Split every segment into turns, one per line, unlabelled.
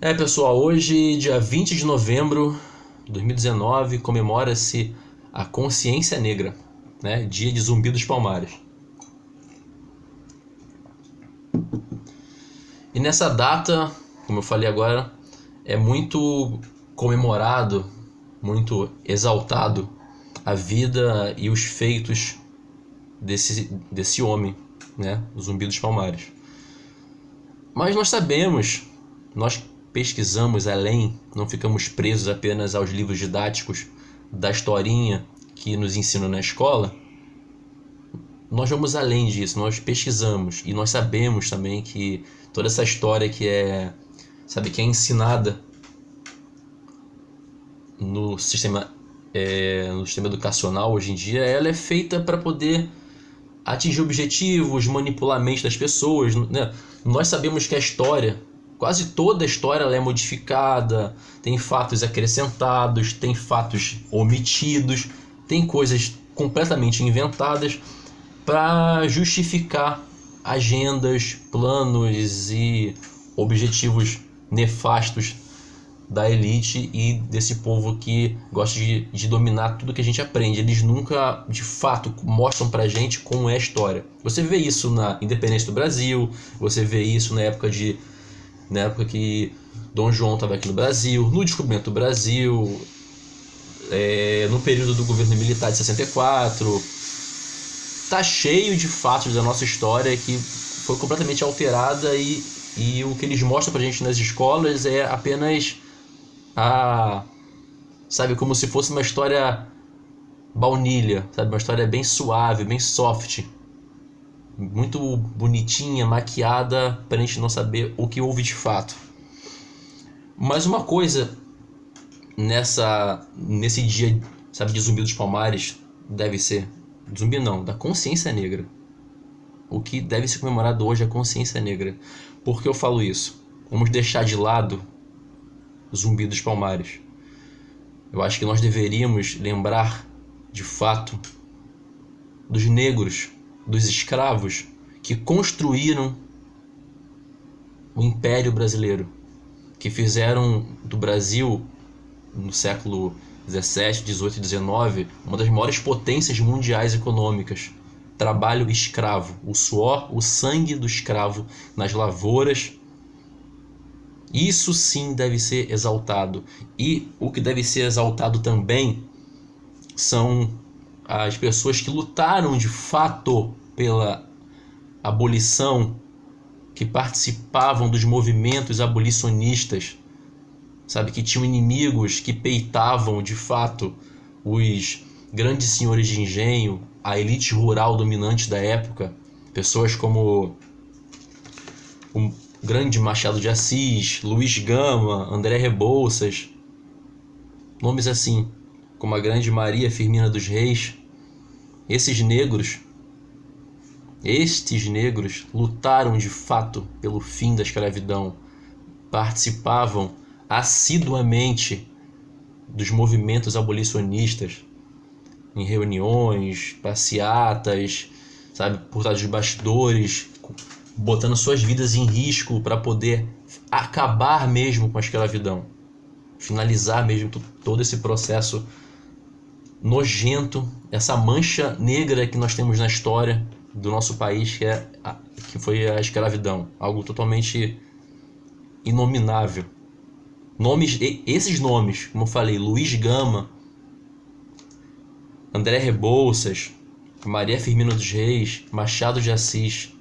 Pessoal, hoje, dia 20 de novembro de 2019, comemora-se a Consciência Negra, né? Dia de Zumbi dos Palmares. E nessa data, como eu falei agora, é muito comemorado, muito exaltado a vida e os feitos desse homem, né? O Zumbi dos Palmares. Mas nós sabemos, nós pesquisamos além, não ficamos presos apenas aos livros didáticos da historinha que nos ensinam na escola. Nós vamos além disso, nós pesquisamos e nós sabemos também que toda essa história que é ensinada no sistema educacional hoje em dia, ela é feita para poder atingir objetivos, manipular a mente das pessoas, né? Nós sabemos que a história, quase toda a história, ela é modificada, tem fatos acrescentados, tem fatos omitidos, tem coisas completamente inventadas para justificar agendas, planos e objetivos nefastos da elite e desse povo que gosta de dominar tudo que a gente aprende. Eles nunca, de fato, mostram pra gente como é a história. Você vê isso na independência do Brasil, você vê isso na época que Dom João estava aqui no Brasil, no descobrimento do Brasil, no período do governo militar de 64. Tá cheio de fatos da nossa história que foi completamente alterada e o que eles mostram pra gente nas escolas é apenas como se fosse uma história baunilha, uma história bem suave, bem soft, muito bonitinha, maquiada, pra gente não saber o que houve de fato. Mas uma coisa nesse dia, de Zumbi dos Palmares, deve ser, zumbi não, da consciência negra. O que deve ser comemorado hoje é a consciência negra. Por que eu falo isso? Vamos deixar de lado Zumbi dos Palmares. Eu acho que nós deveríamos lembrar, de fato, dos negros, dos escravos que construíram o Império Brasileiro, que fizeram do Brasil, no século 17, 18 e 19, uma das maiores potências mundiais econômicas. Trabalho escravo, o suor, o sangue do escravo nas lavouras. Isso sim deve ser exaltado. E o que deve ser exaltado também são as pessoas que lutaram de fato pela abolição, que participavam dos movimentos abolicionistas, que tinham inimigos que peitavam de fato os grandes senhores de engenho, a elite rural dominante da época, pessoas como o grande Machado de Assis, Luiz Gama, André Rebouças, nomes assim, como a grande Maria Firmina dos Reis. Estes negros lutaram de fato pelo fim da escravidão, participavam assiduamente dos movimentos abolicionistas, em reuniões, passeatas, por trás dos bastidores, botando suas vidas em risco para poder acabar mesmo com a escravidão, finalizar mesmo todo esse processo nojento, essa mancha negra que nós temos na história do nosso país, que foi a escravidão, algo totalmente inominável. Esses nomes, como eu falei, Luiz Gama, André Rebouças, Maria Firmina dos Reis, Machado de Assis,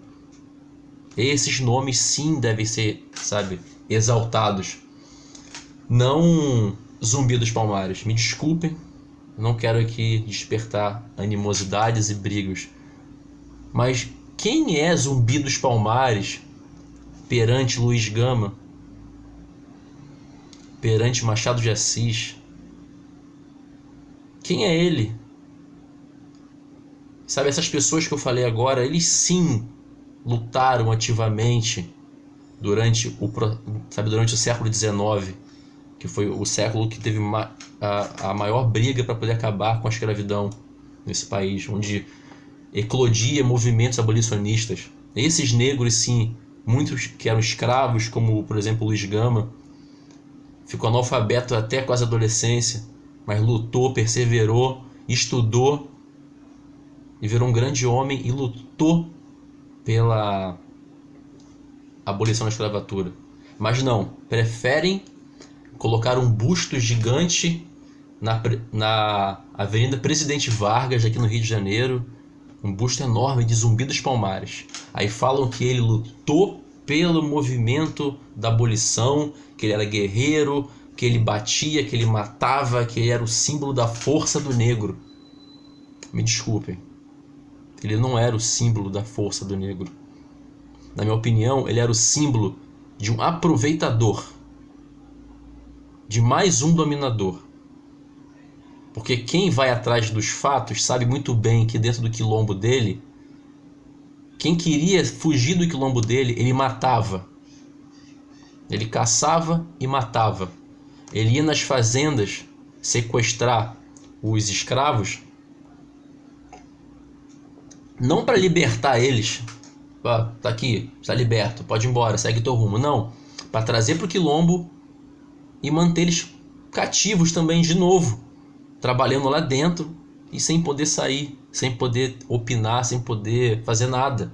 esses nomes sim devem ser, exaltados. Não Zumbi dos Palmares. Me desculpem, não quero aqui despertar animosidades e brigas. Mas quem é Zumbi dos Palmares perante Luiz Gama, perante Machado de Assis? Quem é ele? Essas pessoas que eu falei agora, eles sim lutaram ativamente durante o século XIX, que foi o século que teve a maior briga para poder acabar com a escravidão nesse país, onde eclodia movimentos abolicionistas. Esses negros, sim, muitos que eram escravos, como por exemplo Luiz Gama, ficou analfabeto até quase a adolescência, mas lutou, perseverou, estudou e virou um grande homem e lutou pela abolição da escravatura. Mas não, preferem colocar um busto gigante na Avenida Presidente Vargas, aqui no Rio de Janeiro, um busto enorme de Zumbi dos Palmares. Aí falam que ele lutou pelo movimento da abolição, que ele era guerreiro, que ele batia, que ele matava, que ele era o símbolo da força do negro. Me desculpem, ele não era o símbolo da força do negro. Na minha opinião, ele era o símbolo de um aproveitador, de mais um dominador. Porque quem vai atrás dos fatos sabe muito bem que dentro do quilombo dele, quem queria fugir do quilombo dele, ele matava. Ele caçava e matava. Ele ia nas fazendas sequestrar os escravos, não para libertar eles. Tá aqui, está liberto, pode ir embora, segue teu rumo. Não, para trazer para o quilombo e manter eles cativos também de novo, trabalhando lá dentro e sem poder sair, sem poder opinar, sem poder fazer nada,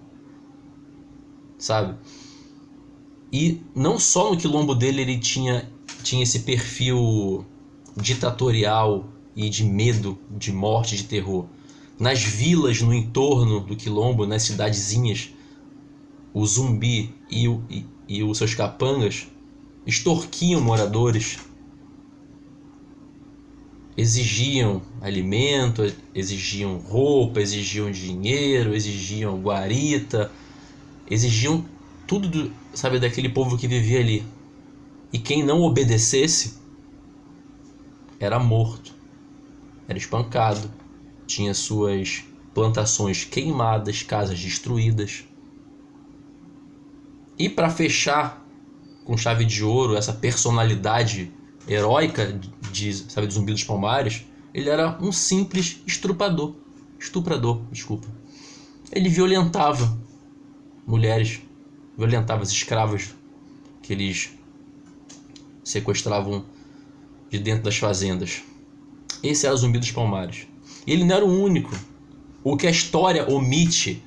sabe? E não só no quilombo dele ele tinha esse perfil ditatorial e de medo, de morte, de terror. Nas vilas no entorno do quilombo, nas cidadezinhas, o Zumbi e os seus capangas extorquiam moradores, exigiam alimento, exigiam roupa, exigiam dinheiro, exigiam guarita, exigiam tudo, sabe, daquele povo que vivia ali. E quem não obedecesse era morto, era espancado, tinha suas plantações queimadas, casas destruídas. E para fechar com chave de ouro essa personalidade heróica de Zumbi dos Palmares, ele era um simples estuprador, desculpa. Ele violentava mulheres, violentava as escravas que eles sequestravam de dentro das fazendas. Esse era o Zumbi dos Palmares. E ele não era o único. O que a história omite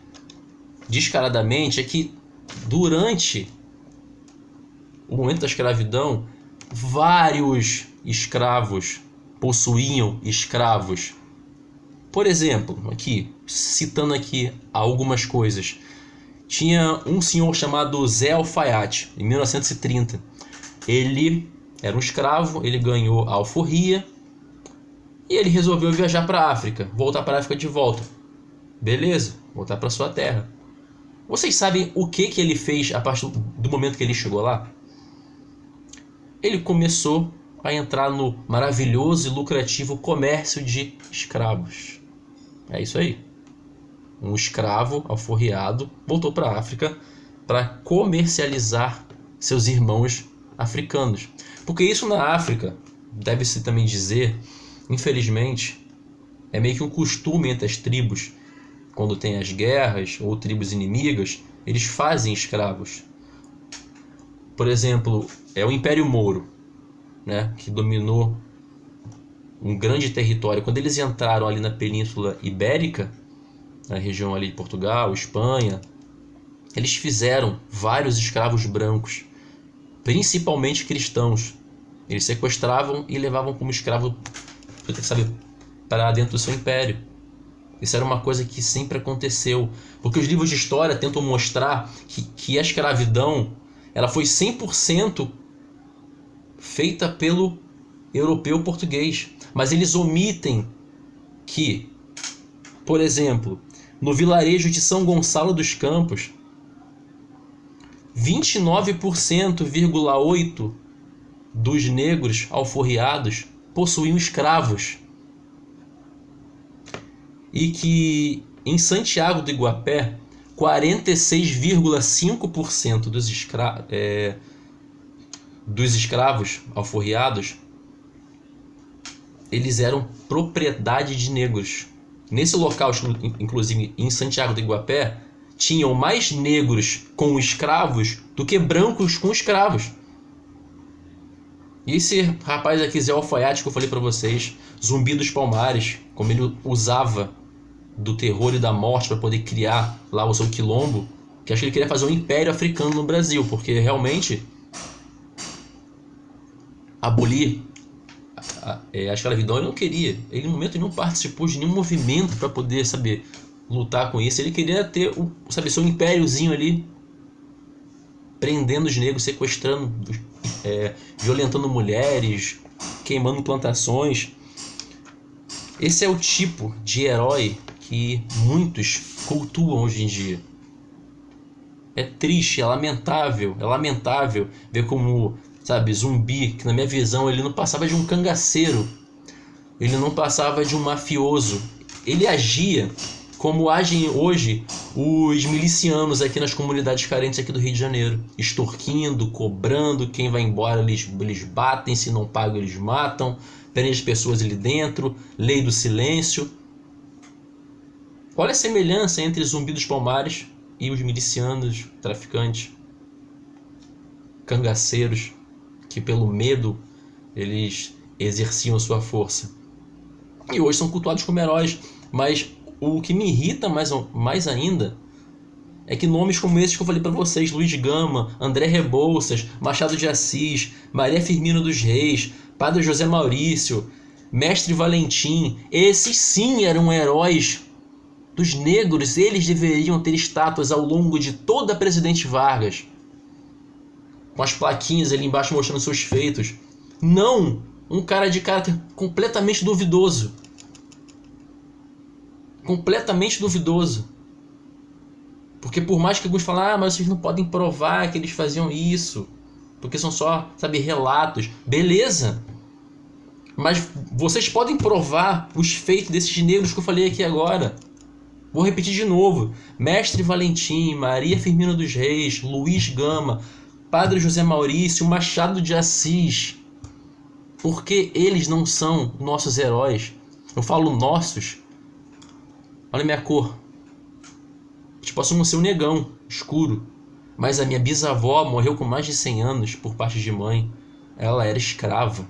descaradamente é que durante o momento da escravidão, vários escravos possuíam escravos. Por exemplo, citando aqui algumas coisas, tinha um senhor chamado Zé Alfaiate, em 1930. Ele era um escravo, ele ganhou a alforria e ele resolveu viajar para a África, voltar para a África de volta. Beleza, voltar para sua terra. Vocês sabem o que ele fez a partir do momento que ele chegou lá? Ele começou a entrar no maravilhoso e lucrativo comércio de escravos. É isso aí. Um escravo alforriado voltou para a África para comercializar seus irmãos africanos. Porque isso na África, deve-se também dizer, infelizmente, é meio que um costume entre as tribos. Quando tem as guerras ou tribos inimigas, eles fazem escravos. Por exemplo, é o Império Mouro, né, que dominou um grande território. Quando eles entraram ali na Península Ibérica, na região ali de Portugal, Espanha, eles fizeram vários escravos brancos, principalmente cristãos. Eles sequestravam e levavam como escravo, para dentro do seu império. Isso era uma coisa que sempre aconteceu, porque os livros de história tentam mostrar que a escravidão ela foi 100% feita pelo europeu português. Mas eles omitem que, por exemplo, no vilarejo de São Gonçalo dos Campos, 29,8% dos negros alforriados possuíam escravos. E que em Santiago do Iguapé, 46,5% dos escravos alforriados, eles eram propriedade de negros. Nesse local, inclusive em Santiago do Iguapé, tinham mais negros com escravos do que brancos com escravos. E esse rapaz aqui, Zé Alfaiate, que eu falei pra vocês, Zumbi dos Palmares, como ele usava do terror e da morte para poder criar lá o seu quilombo, que acho que ele queria fazer um império africano no Brasil, porque realmente abolir a escravidão ele não queria. Ele no momento não participou de nenhum movimento para poder, saber, lutar com isso. Ele queria ter, sabe, seu impériozinho ali, prendendo os negros, sequestrando, violentando mulheres, queimando plantações. Esse é o tipo de herói que muitos cultuam hoje em dia. É triste, é lamentável ver como, sabe, Zumbi, que na minha visão ele não passava de um cangaceiro, ele não passava de um mafioso, ele agia como agem hoje os milicianos aqui nas comunidades carentes aqui do Rio de Janeiro, extorquindo, cobrando, quem vai embora eles batem, se não pagam eles matam, prendem as pessoas ali dentro, lei do silêncio. Olha a semelhança entre Zumbi dos Palmares e os milicianos, traficantes, cangaceiros, que pelo medo eles exerciam sua força. E hoje são cultuados como heróis, mas o que me irrita mais ainda é que nomes como esses que eu falei para vocês, Luiz Gama, André Rebouças, Machado de Assis, Maria Firmina dos Reis, Padre José Maurício, Mestre Valentim, esses sim eram heróis dos negros, eles deveriam ter estátuas ao longo de toda a Presidente Vargas, com as plaquinhas ali embaixo mostrando seus feitos. Não um cara de caráter completamente duvidoso. Completamente duvidoso. Porque por mais que alguns falem, mas vocês não podem provar que eles faziam isso, porque são só, sabe, relatos. Beleza. Mas vocês podem provar os feitos desses negros que eu falei aqui agora. Vou repetir de novo. Mestre Valentim, Maria Firmina dos Reis, Luiz Gama, Padre José Maurício, Machado de Assis. Por que eles não são nossos heróis? Eu falo nossos. Olha a minha cor. Eles possam não ser um negão, escuro. Mas a minha bisavó morreu com mais de 100 anos por parte de mãe. Ela era escrava.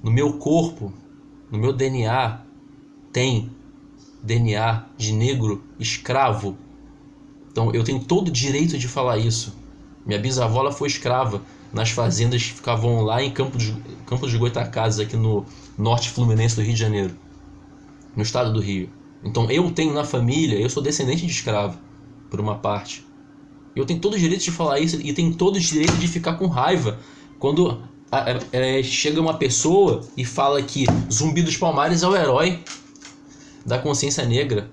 No meu corpo, no meu DNA, tem DNA de negro escravo. Então eu tenho todo o direito de falar isso. Minha bisavó ela foi escrava nas fazendas que ficavam lá em Campos de Goytacazes, aqui no norte fluminense do Rio de Janeiro, no estado do Rio. Então eu tenho na família, eu sou descendente de escravo, por uma parte. Eu tenho todo o direito de falar isso e tenho todo o direito de ficar com raiva quando chega uma pessoa e fala que Zumbi dos Palmares é o herói da consciência negra.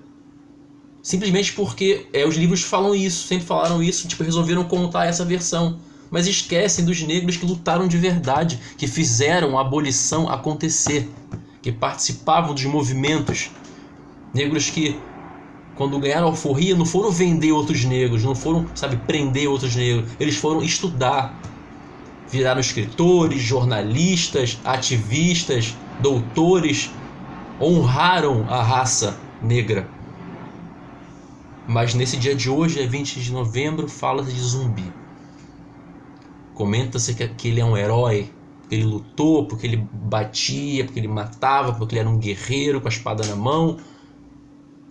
Simplesmente porque os livros falam isso, sempre falaram isso, tipo, resolveram contar essa versão. Mas esquecem dos negros que lutaram de verdade, que fizeram a abolição acontecer, que participavam dos movimentos. Negros que, quando ganharam a alforria, não foram vender outros negros, não foram, sabe, prender outros negros. Eles foram estudar. Viraram escritores, jornalistas, ativistas, doutores. Honraram a raça negra. Mas nesse dia de hoje, 20 de novembro, fala-se de Zumbi. Comenta-se que ele é um herói, porque ele lutou, porque ele batia, porque ele matava, porque ele era um guerreiro com a espada na mão.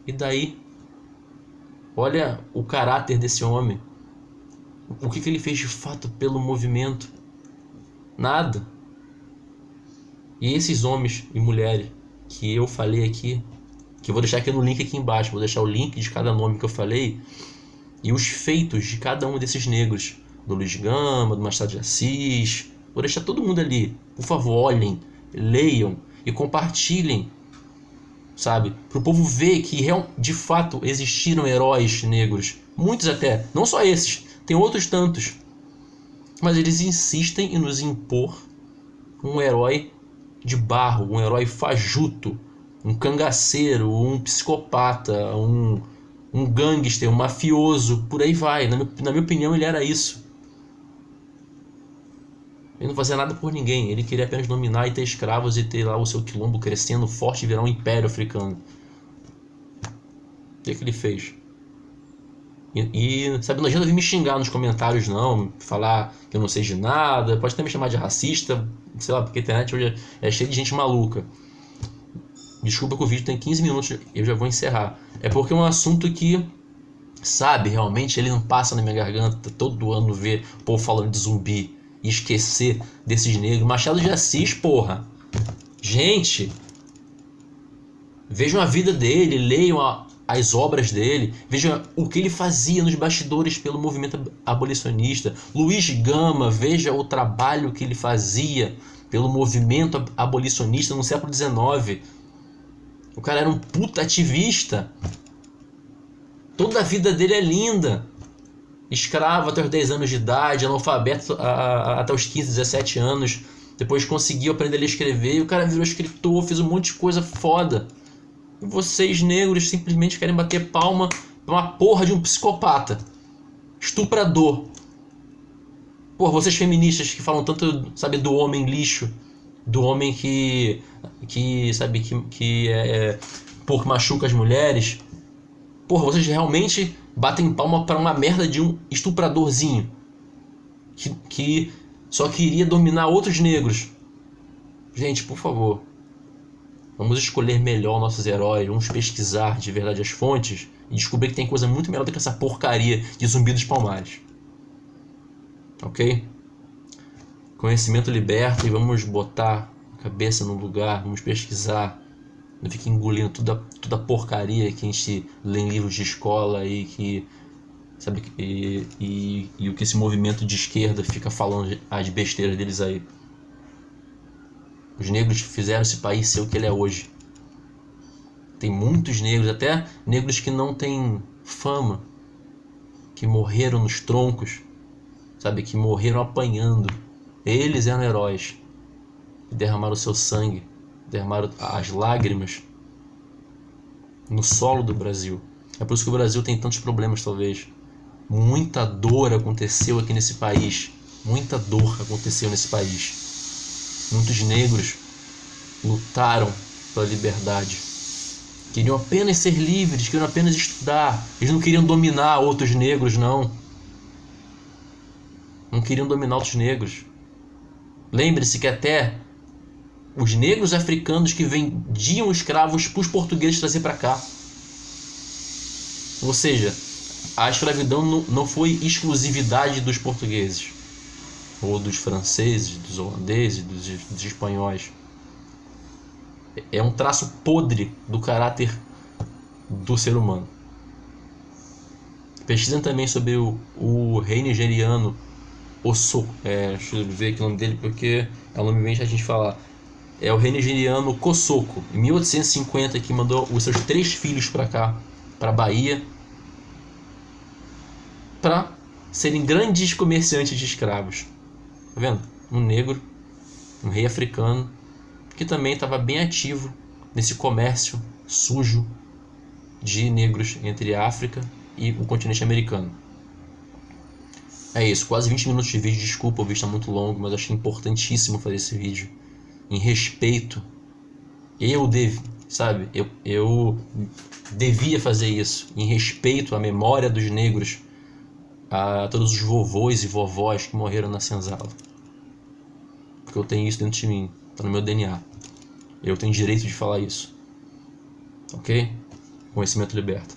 E daí? Olha o caráter desse homem. O que ele fez de fato pelo movimento? Nada. E esses homens e mulheres que eu falei aqui, que eu vou deixar aqui no link aqui embaixo, vou deixar o link de cada nome que eu falei e os feitos de cada um desses negros, do Luiz Gama, do Machado de Assis, vou deixar todo mundo ali. Por favor, olhem, leiam e compartilhem, sabe? Para o povo ver que de fato existiram heróis negros, muitos até, não só esses, tem outros tantos, mas eles insistem em nos impor um herói de barro, um herói fajuto, um cangaceiro, um psicopata, um gangster, um mafioso, por aí vai. Na minha opinião, ele era isso. Ele não fazia nada por ninguém, ele queria apenas dominar e ter escravos e ter lá o seu quilombo crescendo forte e virar um império africano. O que ele fez? Sabe, não adianta vir me xingar nos comentários, não, falar que eu não sei de nada, pode até me chamar de racista, sei lá, porque a internet hoje é cheia de gente maluca. Desculpa que o vídeo tem 15 minutos, eu já vou encerrar. É porque é um assunto que, sabe, realmente ele não passa na minha garganta todo ano ver o povo falando de zumbi e esquecer desses negros. Machado de Assis, porra. Gente, vejam a vida dele, leiam as obras dele, vejam o que ele fazia nos bastidores pelo movimento abolicionista. Luiz Gama, veja o trabalho que ele fazia pelo movimento abolicionista no século XIX. O cara era um puta ativista. Toda a vida dele é linda. Escravo até os 10 anos de idade, analfabeto até os 15, 17 anos. Depois conseguiu aprender a ler e escrever e o cara virou escritor, fez um monte de coisa foda. E vocês negros simplesmente querem bater palma pra uma porra de um psicopata. Estuprador. Porra, vocês feministas que falam tanto, sabe, do homem lixo. Do homem que sabe, que porra, machuca as mulheres. Porra, vocês realmente batem palma pra uma merda de um estupradorzinho. Que só queria dominar outros negros. Gente, por favor. Vamos escolher melhor nossos heróis, vamos pesquisar de verdade as fontes e descobrir que tem coisa muito melhor do que essa porcaria de Zumbi dos Palmares. Ok? Conhecimento liberta e vamos botar a cabeça no lugar, vamos pesquisar. Não fique engolindo toda a porcaria que a gente lê em livros de escola e que, sabe, e o que esse movimento de esquerda fica falando as besteiras deles aí. Os negros fizeram esse país ser o que ele é hoje. Tem muitos negros, até negros que não têm fama, que morreram nos troncos, sabe, que morreram apanhando. Eles eram heróis, que derramaram o seu sangue, derramaram as lágrimas no solo do Brasil. É por isso que o Brasil tem tantos problemas, talvez. Muita dor aconteceu aqui nesse país. Muita dor aconteceu nesse país. Muitos negros lutaram pela liberdade. Queriam apenas ser livres, queriam apenas estudar. Eles não queriam dominar outros negros, não. Não queriam dominar outros negros. Lembre-se que até os negros africanos que vendiam escravos para os portugueses trazer para cá. Ou seja, a escravidão não foi exclusividade dos portugueses, ou dos franceses, dos holandeses, dos espanhóis. É um traço podre do caráter do ser humano. Pesquisem também sobre o rei nigeriano Osoko. Deixa eu ver aqui o nome dele porque é um nome bem chato de falar. É o rei nigeriano Kosoko, em 1850, que mandou os seus 3 filhos para cá, para Bahia, para serem grandes comerciantes de escravos. Tá vendo? Um negro, um rei africano, que também estava bem ativo nesse comércio sujo de negros entre a África e o continente americano. É isso, quase 20 minutos de vídeo, desculpa, o vídeo está muito longo, mas achei importantíssimo fazer esse vídeo. Em respeito, eu devia fazer isso, em respeito à memória dos negros, a todos os vovôs e vovós que morreram na senzala. Porque eu tenho isso dentro de mim, está no meu DNA. Eu tenho direito de falar isso. Ok? Conhecimento liberta.